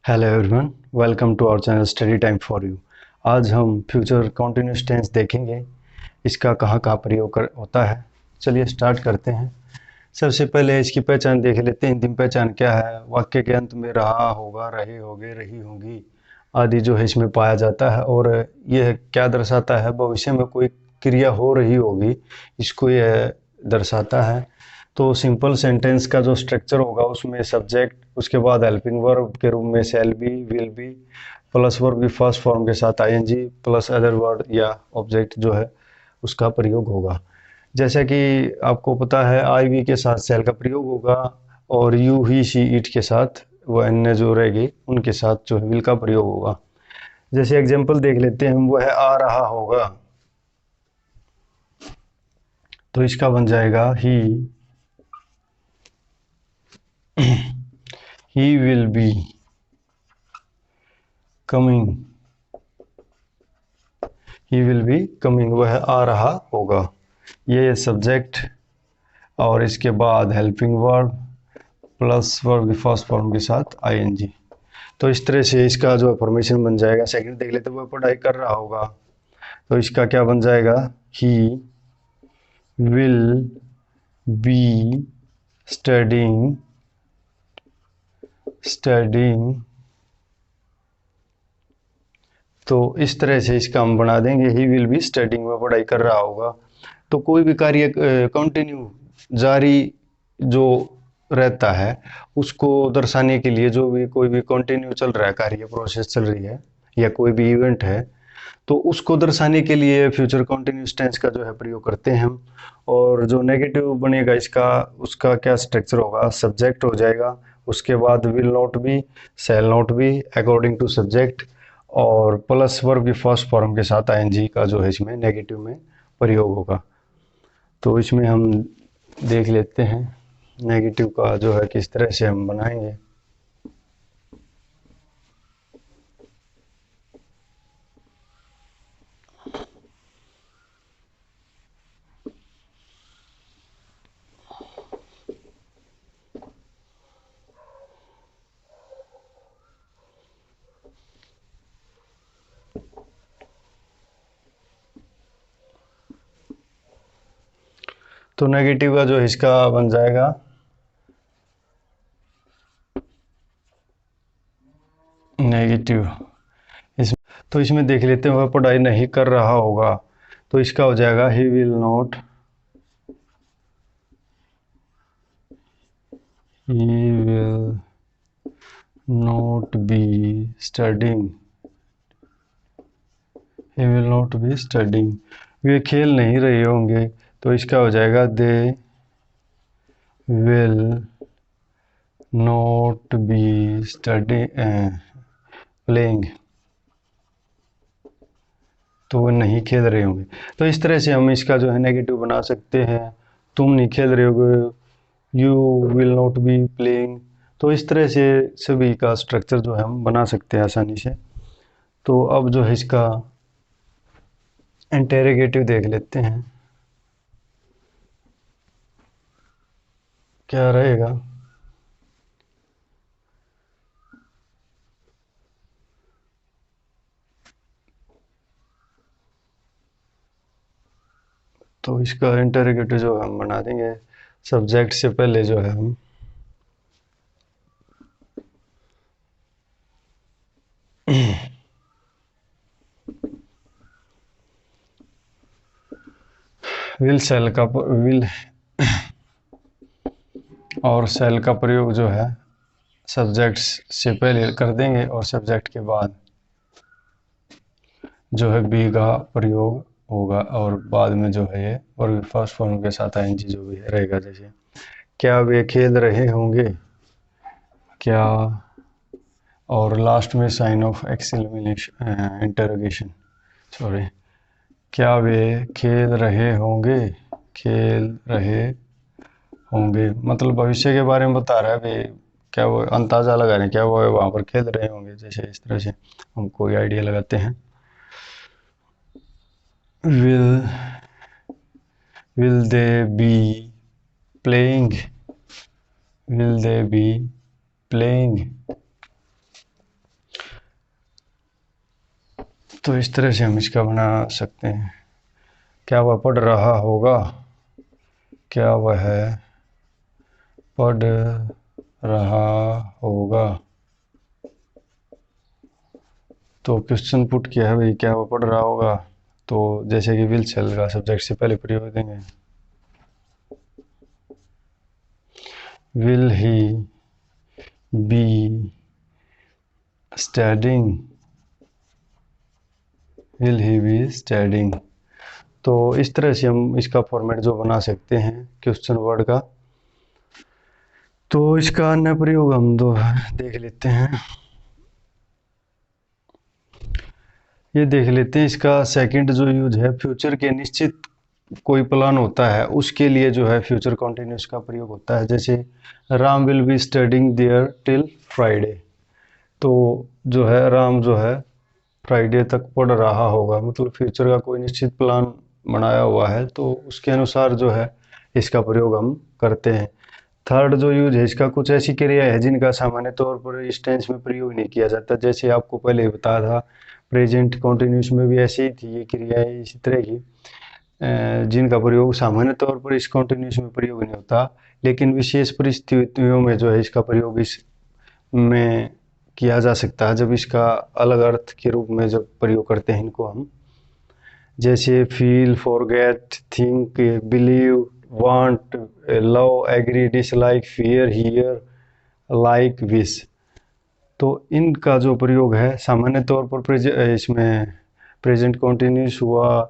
Hello everyone, welcome to our channel study time for you. आज हम future continuous tense देखेंगे, इसका कहाँ कहाँ प्रयोग होता है। चलिए स्टार्ट करते हैं। सबसे पहले इसकी पहचान देख लेते हैं। हिंदी में पहचान क्या है? वाक्य के अंत में रहा होगा, रहे होगे, रही होंगी आदि जो है इसमें पाया जाता है। और यह क्या दर्शाता है? भविष्य में कोई क्रिया हो रही होगी, इसको यह दर्शाता है। तो सिंपल सेंटेंस का जो स्ट्रक्चर होगा उसमें सब्जेक्ट, उसके बाद हेल्पिंग वर्ब के रूप में shall be, will be, plus verb की फर्स्ट फॉर्म के साथ आईएनजी प्लस अदर वर्ड या ऑब्जेक्ट जो है उसका प्रयोग होगा। जैसा कि आपको पता है, आई वी के साथ शैल का प्रयोग होगा और यू ही शी इट के साथ वह अन्य जो रहेगी उनके साथ जो है विल का प्रयोग होगा। जैसे एग्जाम्पल देख लेते हैं, वह आ रहा होगा, तो इसका बन जाएगा he will be coming, he will be coming, वह आ रहा होगा। ये सब्जेक्ट और इसके बाद हेल्पिंग वर्ब प्लस वर्ब की फर्स्ट फॉर्म के साथ आईएनजी। तो इस तरह से इसका जो फॉर्मेशन बन जाएगा। सेकंड देख लेते हैं, वह पढ़ाई कर रहा होगा, तो इसका क्या बन जाएगा? He will be studying studying. तो इस तरह से इसका हम बना देंगे, ही विल बी स्टडिंग, वह पढ़ाई कर रहा होगा। तो कोई भी कार्य कंटिन्यू जारी जो रहता है उसको दर्शाने के लिए, जो भी कोई भी कंटिन्यू चल रहा है, कार्य प्रोसेस चल रही है या कोई भी इवेंट है, तो उसको दर्शाने के लिए फ्यूचर कंटिन्यूअस टेंस का जो है प्रयोग करते हैं हम। और जो नेगेटिव बनेगा इसका, उसका क्या स्ट्रक्चर होगा? सब्जेक्ट हो जाएगा, उसके बाद will not be, shall not be according to subject, और प्लस वर्ब की फर्स्ट फॉर्म के साथ आईएनजी का जो है इसमें नेगेटिव में प्रयोग होगा। तो इसमें हम देख लेते हैं नेगेटिव का जो है किस तरह से हम बनाएंगे। तो नेगेटिव का जो इसका बन जाएगा नेगेटिव। इस तो इसमें देख लेते हैं, वह पढ़ाई नहीं कर रहा होगा, तो इसका हो जाएगा he will not be studying, he will not be studying. वे खेल नहीं रहे होंगे, तो इसका हो जाएगा they will not be study playing, तो वो नहीं खेल रहे होंगे। तो इस तरह से हम इसका जो है नेगेटिव बना सकते हैं। तुम नहीं खेल रहे होगे, you will not be playing. तो इस तरह से सभी का स्ट्रक्चर जो है हम बना सकते हैं आसानी से। तो अब जो है इसका इंटेरोगेटिव देख लेते हैं क्या रहेगा। तो इसका इंटेरोगेटिव जो हम बना देंगे, सब्जेक्ट से पहले जो है हम विल सेल का विल और सेल का प्रयोग जो है सब्जेक्ट से पहले कर देंगे और सब्जेक्ट के बाद जो है बी का प्रयोग होगा, और बाद में जो है ये वर्ब फर्स्ट फॉर्म के साथ आईएनजी जो भी है रहेगा। जैसे क्या वे खेल रहे होंगे, क्या, और लास्ट में sign of exclamation interrogation, sorry, क्या वे खेल रहे होंगे, खेल रहे होंगे मतलब भविष्य के बारे में बता रहा है वे, क्या वो अंदाजा लगा रहे हैं क्या वो वहाँ पर खेल रहे होंगे। जैसे इस तरह से हम कोई आइडिया लगाते हैं। will will they be playing, will they be playing, तो इस तरह से हम इसका बना सकते हैं। क्या वह पढ़ रहा होगा, क्या वह पढ़ रहा होगा। तो क्वेश्चन पुट किया है भाई, क्या वो पढ़ रहा होगा। तो जैसे कि विल चलेगा, सब्जेक्ट से पहले प्रयोग देंगे। Will he be studying, will he be studying. तो इस तरह से हम इसका फॉर्मेट जो बना सकते हैं क्वेश्चन वर्ड का। तो इसका अन्य प्रयोग हम दो देख लेते हैं। ये देख लेते हैं इसका सेकंड जो यूज है, फ्यूचर के निश्चित कोई प्लान होता है उसके लिए जो है फ्यूचर कंटिन्यूस का प्रयोग होता है। जैसे Ram will be studying there till Friday. तो जो है राम जो है फ्राइडे तक पढ़ रहा होगा, मतलब फ्यूचर का कोई निश्चित प्लान बनाया हुआ है तो उसके अनुसार जो है इसका प्रयोग हम करते हैं। थर्ड जो यूज है इसका, कुछ ऐसी क्रिया है जिनका सामान्य तौर पर इस टेंस में प्रयोग नहीं किया जाता। जैसे आपको पहले बताया था प्रेजेंट कंटिन्यूस में भी ऐसी ही थी ये क्रियाएं इसी तरह की, जिनका प्रयोग सामान्य तौर पर इस कंटिन्यूस में प्रयोग नहीं होता, लेकिन विशेष परिस्थितियों में जो है इसका प्रयोग इस में किया जा सकता है, जब इसका अलग अर्थ के रूप में जब प्रयोग करते हैं इनको हम। जैसे feel, forget, think, believe, want, love, agree, dislike, fear, hear, like, wish. तो इनका जो प्रयोग है सामान्य तौर पर इसमें प्रेजेंट कॉन्टिन्यूस हुआ,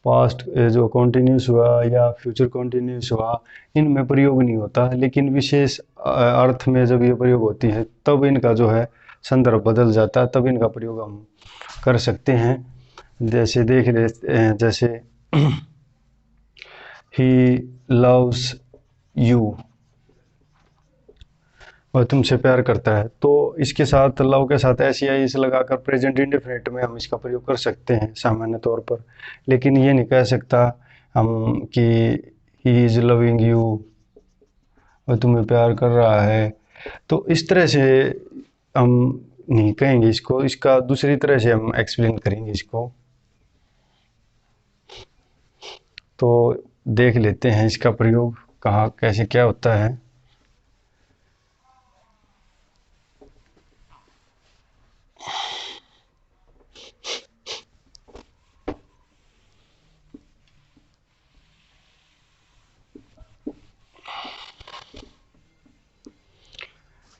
पास्ट जो कॉन्टिन्यूस हुआ या फ्यूचर कॉन्टिन्यूस हुआ, इनमें प्रयोग नहीं होता, लेकिन विशेष अर्थ में जब ये प्रयोग होती है तब इनका जो है संदर्भ बदल जाता है, तब इनका प्रयोग हम कर सकते हैं। जैसे देख लेते हैं, जैसे ही लव्स यू, वह तुमसे प्यार करता है। तो इसके साथ लव के साथ ऐसी आई इसे लगाकर प्रेजेंट इंडेफिनिट में हम इसका प्रयोग कर सकते हैं सामान्य तौर पर, लेकिन ये नहीं कह सकता हम कि ही इज लविंग यू, वह तुम्हें प्यार कर रहा है। तो इस तरह से हम नहीं कहेंगे इसको, इसका दूसरी तरह से हम एक्सप्लेन करेंगे इसको। तो देख लेते हैं इसका प्रयोग कहाँ कैसे क्या होता है।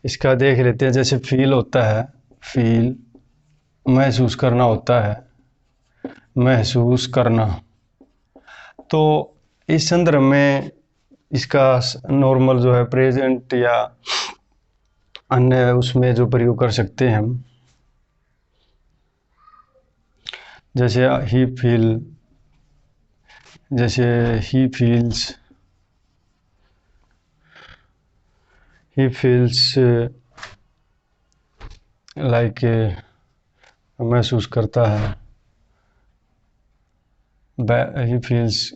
इसका देख लेते हैं। जैसे फील होता है, फील महसूस करना होता है, महसूस करना। तो इस संदर्भ में इसका नॉर्मल जो है प्रेजेंट या अन्य उसमें जो प्रयोग कर सकते हैं हम। जैसे ही फील, जैसे he feels, he feels like, महसूस करता है, ही फील्स,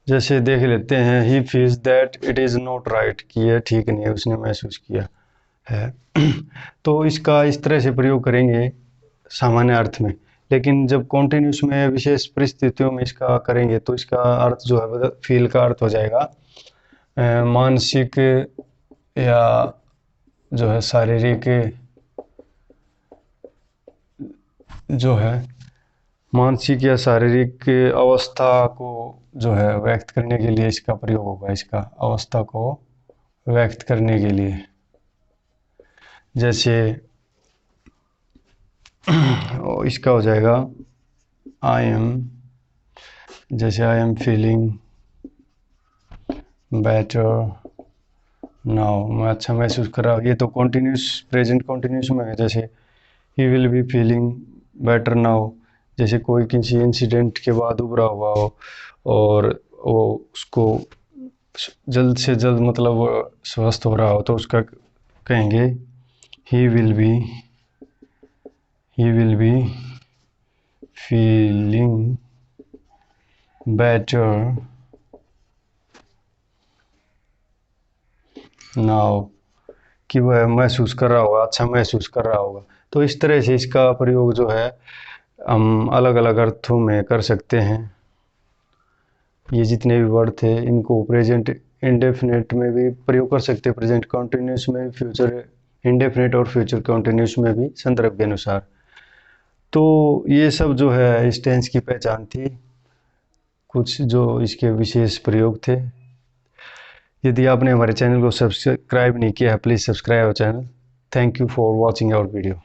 जैसे देख लेते हैं he feels that it is not right, कि यह ठीक नहीं है, उसने महसूस किया है। तो इसका इस तरह से प्रयोग करेंगे सामान्य अर्थ में, लेकिन जब कॉन्टिन्यूस में विशेष परिस्थितियों में इसका करेंगे तो इसका अर्थ जो है फील का अर्थ हो जाएगा मानसिक या जो है शारीरिक, जो है मानसिक या शारीरिक अवस्था को जो है व्यक्त करने के लिए इसका प्रयोग होगा, इसका अवस्था को व्यक्त करने के लिए। जैसे इसका हो जाएगा आई एम, जैसे I am feeling better now, मैं अच्छा महसूस कर रहा हूँ। ये तो कॉन्टिन्यूस प्रेजेंट कॉन्टिन्यूस में है। जैसे he will be feeling better now, जैसे कोई किसी इंसिडेंट के बाद उभरा हुआ हो और वो उसको जल्द से जल्द मतलब स्वस्थ हो रहा हो, तो उसका कहेंगे he will be, he will be feeling better now, कि वह महसूस कर रहा होगा, अच्छा महसूस कर रहा होगा। तो इस तरह से इसका प्रयोग जो है हम अलग अलग अर्थों में कर सकते हैं। ये जितने भी वर्ड थे इनको प्रेजेंट इंडेफिनिट में भी प्रयोग कर सकते हैं, प्रेजेंट कॉन्टिन्यूस में, फ्यूचर इंडेफिनिट और फ्यूचर कॉन्टिन्यूस में भी संदर्भ के अनुसार। तो ये सब जो है इस टेंस की पहचान थी, कुछ जो इसके विशेष प्रयोग थे। यदि आपने हमारे चैनल को सब्सक्राइब नहीं किया है, please subscribe our channel. Thank you for watching our video.